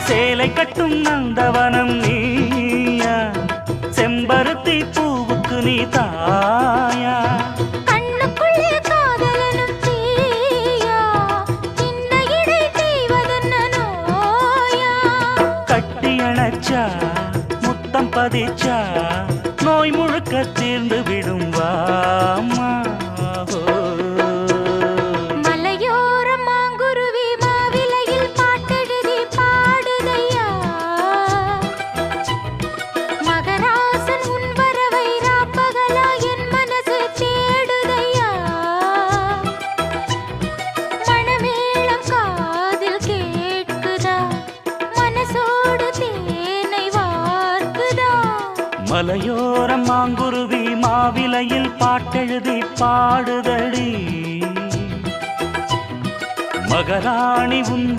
சேலை கட்டும் நந்தவனம் நீயா, செம்பருத்தி பூவுக்கு நீ தாயா. கண்ணுக்குள்ளே காதலனும் தீயா, சின்ன இடை செய்வதென்ன நோயா. கட்டி அணைச்சா முத்தம் பதிச்சா நோய் முழுக்க தீர்ந்து விடும் வாமா. மலையோரம் மாங்குருவி மாவிலையில் பாட்டெழுதி பாடுதையா, மகராசன் உன் வரவை ராப்பகலா என் மனசு தேடுதையா. மணமேளம் காதில் கேட்குதா, மனசோடு தேனை வார்க்குதா. மலையோரம் மாங்குருவி மாவிலையில் பாட்டெழுதி பாடுதடி, மகராணி உன்